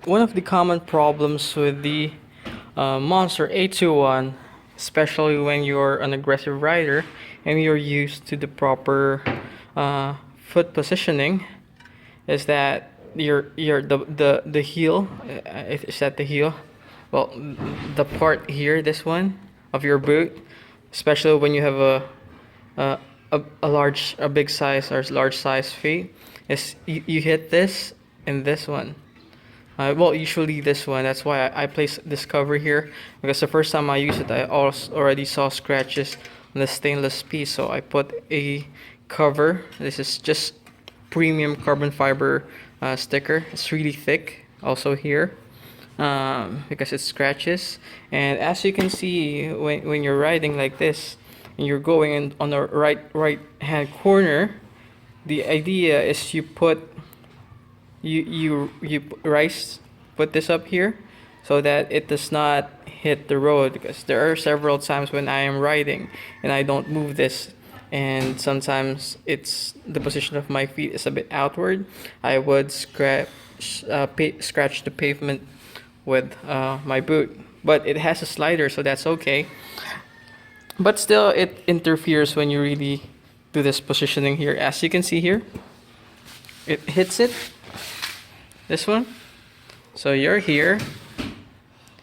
one of the common problems with the Monster 821, especially when you're an aggressive rider and you're used to the proper foot positioning, is that the heel, is that the heel? Well, the part here, this one of your boot, especially when you have a a big size or large size feet, is you hit this and this one. Well, usually this one. That's why I placed this cover here, because the first time I used it, I also already saw scratches on the stainless piece. So I put a cover. This is just premium carbon fiber sticker. It's really thick. Also here, because it scratches. And as you can see, when you're riding like this, and you're going in on the right hand corner, the idea is you put this up here so that it does not hit the road, because there are several times when I am riding and I don't move this, and sometimes it's the position of my feet is a bit outward. I would scratch the pavement with my boot, but it has a slider, so that's okay. But still, it interferes when you really do this positioning here. As you can see here, it hits it, this one. So you're here,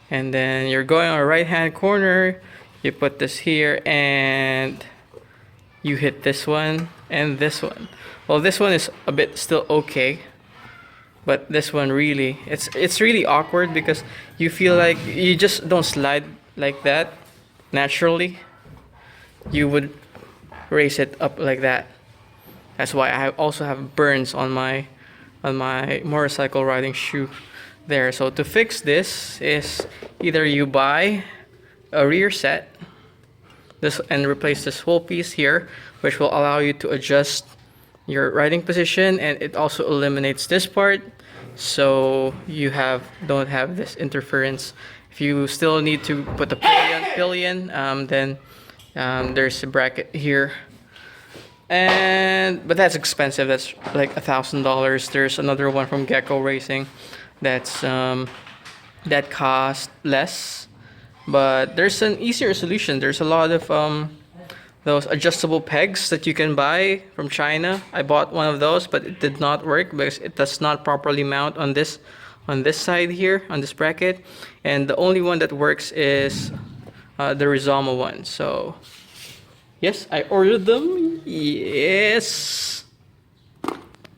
and then you're going on the right hand corner, you put this here, and you hit this one and this one. Well, this one is a bit still okay, but this one really, it's really awkward, because you feel like you just don't slide like that naturally. You would raise it up like that. That's why I also have burns on my motorcycle riding shoe there. So to fix this is either you buy a rear set this and replace this whole piece here, which will allow you to adjust your riding position, and it also eliminates this part, so you don't have this interference. If you still need to put the pillion, then there's a bracket here, but that's expensive. That's like $1,000. There's another one from Gecko Racing that's that costs less, but there's an easier solution. There's a lot of those adjustable pegs that you can buy from China. I bought one of those, but it did not work because it does not properly mount on this side here, on this bracket, and the only one that works is the Rizoma one. So yes, I ordered them. Yes,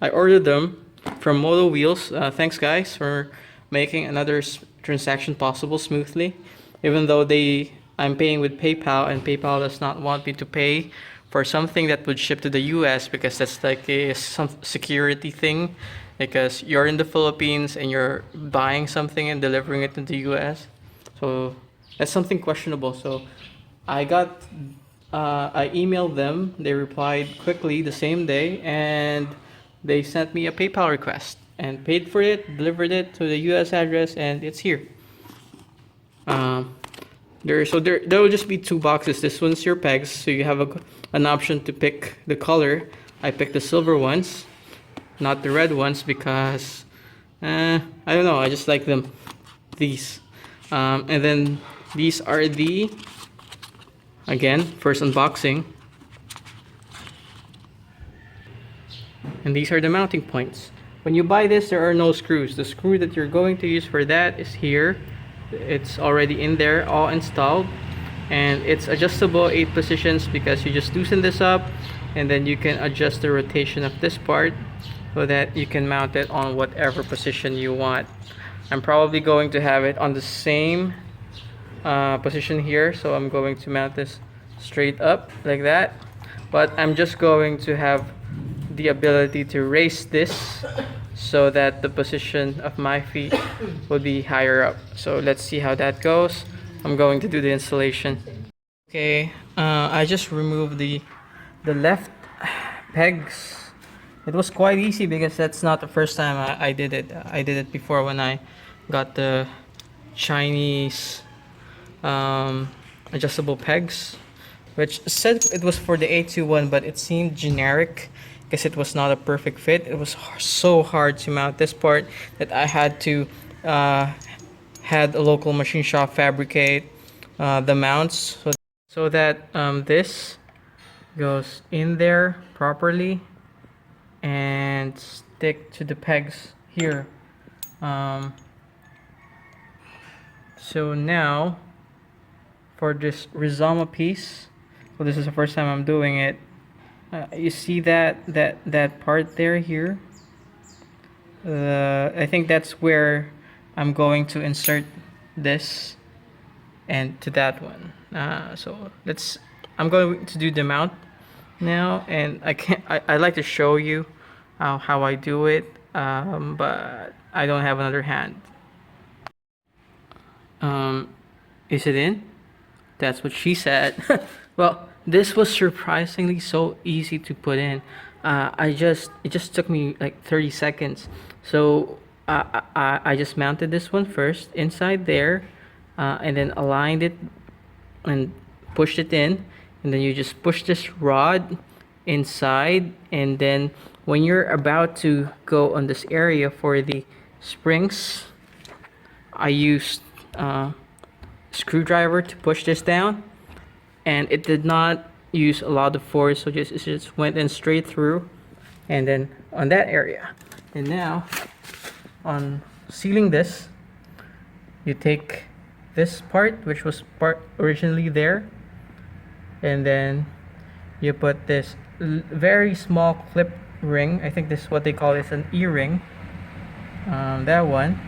I ordered them from Moto Wheels. Thanks guys for making another transaction possible smoothly, even though I'm paying with PayPal, and PayPal does not want me to pay for something that would ship to the US, because that's like some security thing, because you're in the Philippines and you're buying something and delivering it to the US. So that's something questionable. So I emailed them. They replied quickly the same day, and they sent me a PayPal request and paid for it, delivered it to the US address, and it's here. There will just be two boxes. This one's your pegs, so you have an option to pick the color. I picked the silver ones, not the red ones, because I don't know, I just like them. These, and then these are again, first unboxing, and these are the mounting points. When you buy this, there are no screws. The screw that you're going to use for that is here. It's already in there, all installed, and it's adjustable 8 positions, because you just loosen this up and then you can adjust the rotation of this part so that you can mount it on whatever position you want. I'm probably going to have it on the same position here, so I'm going to mount this straight up like that, but I'm just going to have the ability to raise this so that the position of my feet will be higher up. So let's see how that goes. I'm going to do the installation. Okay, I just removed the left pegs. It was quite easy, because that's not the first time I did it. I did it before when I got the Chinese adjustable pegs, which said it was for the 821, but it seemed generic because it was not a perfect fit. It was so hard to mount this part that I had to uh, had a local machine shop fabricate the mounts so that this goes in there properly and stick to the pegs here. Um, so now for this Rizoma piece, so this is the first time I'm doing it. You see that part there here? I think that's where I'm going to insert this and to that one. So let's. I'm going to do the mount now, and I like to show you how I do it, but I don't have another hand. Um, is it in? That's what she said. Well, this was surprisingly so easy to put in. It just took me like 30 seconds. So I just mounted this one first inside there, and then aligned it and pushed it in, and then you just push this rod inside, and then when you're about to go on this area for the springs, I used screwdriver to push this down, and it did not use a lot of force, so it just went in straight through, and then on that area. And now on sealing this, you take this part, which was part originally there, and then you put this very small clip ring. I think this is what they call it, an e-ring. That one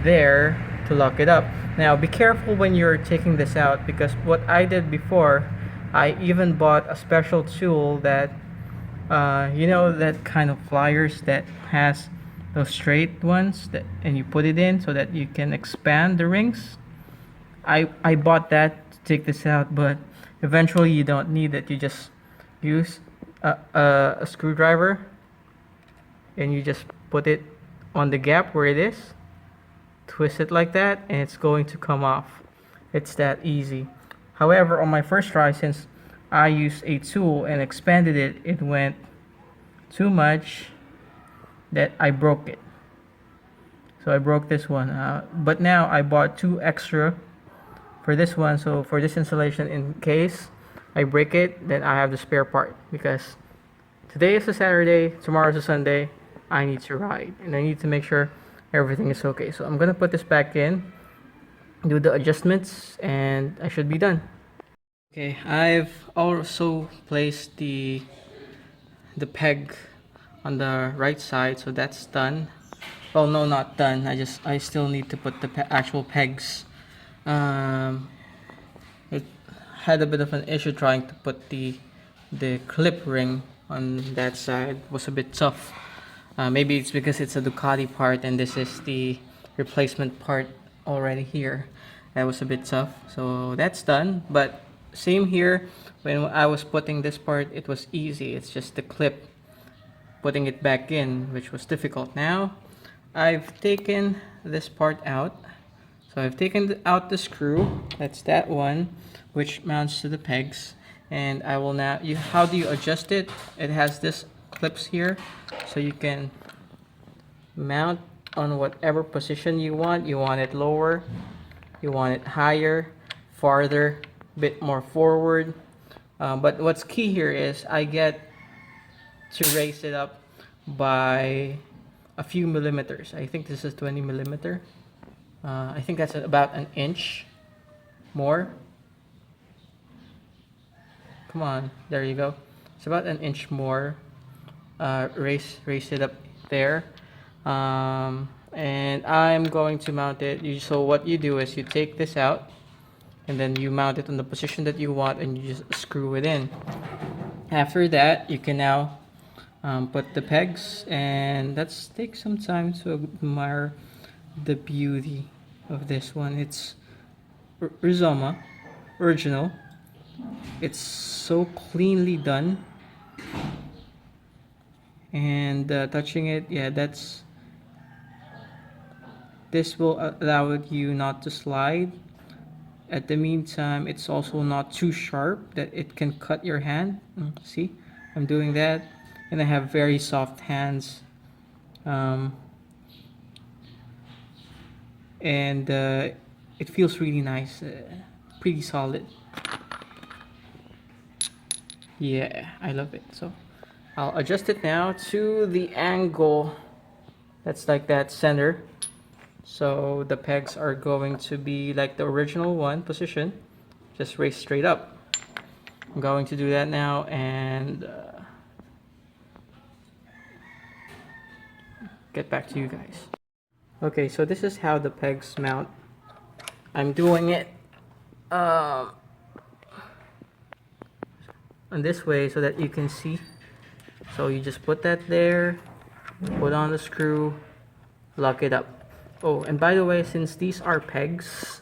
there to lock it up. Now be careful when you're taking this out, because what I did before, I even bought a special tool that you know, that kind of pliers that has those straight ones that, and you put it in so that you can expand the rings. I bought that to take this out, but eventually you don't need it. You just use a screwdriver and you just put it on the gap where it is, twist it like that, and it's going to come off. It's that easy. However, on my first try, since I used a tool and expanded it, it went too much that I broke it. So I broke this one. But now I bought 2 extra for this one. So for this installation, in case I break it, then I have the spare part. Because today is a Saturday, tomorrow is a Sunday, I need to ride. And I need to make sure everything is okay. So I'm going to put this back in, do the adjustments, and I should be done. Okay, I've also placed the peg on the right side, so that's done. Well, no, not done. I still need to put the actual pegs. It had a bit of an issue trying to put the clip ring on that side. It was a bit tough. Maybe it's because it's a Ducati part and this is the replacement part already here. That was a bit tough. So that's done. But same here. When I was putting this part, it was easy. It's just the clip, putting it back in, which was difficult. Now I've taken this part out. So I've taken out the screw. That's that one, which mounts to the pegs. And I will now, how do you adjust it? It has this clips here, so you can mount on whatever position you want. You want it lower, you want it higher, farther, bit more forward. But what's key here is I get to raise it up by a few millimeters. I think this is 20 millimeter. I think that's about an inch more. Come on, there you go. It's about an inch more. Raise it up there. And I'm going to mount it. So what you do is you take this out, and then you mount it on the position that you want, and you just screw it in. After that, you can now put the pegs, and let's take some time to admire the beauty of this one. It's Rizoma original. It's so cleanly done, and touching it, yeah, this will allow you not to slide. At the meantime, it's also not too sharp that it can cut your hand. See, I'm doing that, and I have very soft hands. and it feels really nice, pretty solid. Yeah, I love it. So I'll adjust it now to the angle that's like that center. So the pegs are going to be like the original one position, just raise straight up. I'm going to do that now and get back to you guys. Okay, so this is how the pegs mount. I'm doing it on this way so that you can see. So you just put that there, put on the screw, lock it up. Oh, and by the way, since these are pegs,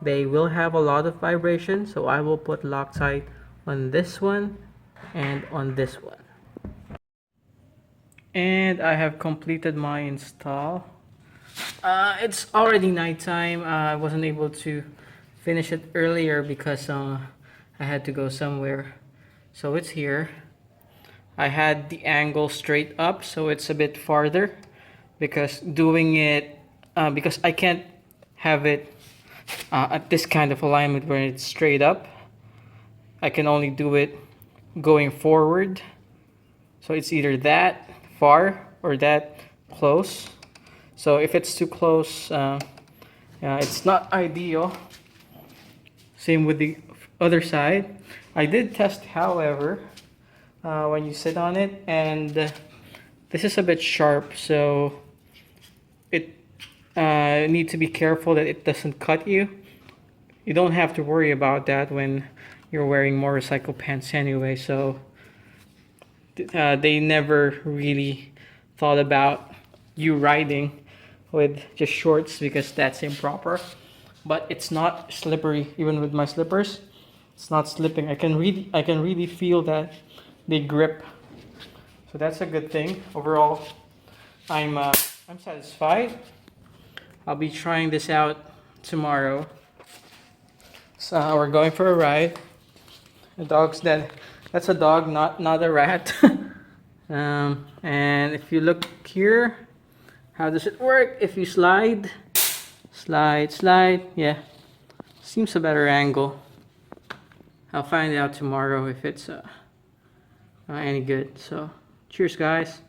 they will have a lot of vibration, so I will put Loctite on this one and on this one. And I have completed my install. It's already nighttime. I wasn't able to finish it earlier because I had to go somewhere. So it's here. I had the angle straight up, so it's a bit farther because doing it because I can't have it at this kind of alignment where it's straight up. I can only do it going forward. So it's either that far or that close. So if it's too close, it's not ideal. Same with the other side. I did test, however, when you sit on it, and this is a bit sharp, so it need to be careful that it doesn't cut you. You don't have to worry about that when you're wearing motorcycle pants anyway, so they never really thought about you riding with just shorts because that's improper. But it's not slippery. Even with my slippers, it's not slipping. I can really feel that they grip, so that's a good thing. Overall, I'm satisfied. I'll be trying this out tomorrow. So we're going for a ride. The dog's dead. That's a dog, not a rat. And if you look here, how does it work? If you slide, yeah, seems a better angle. I'll find out tomorrow if it's any good. So cheers, guys.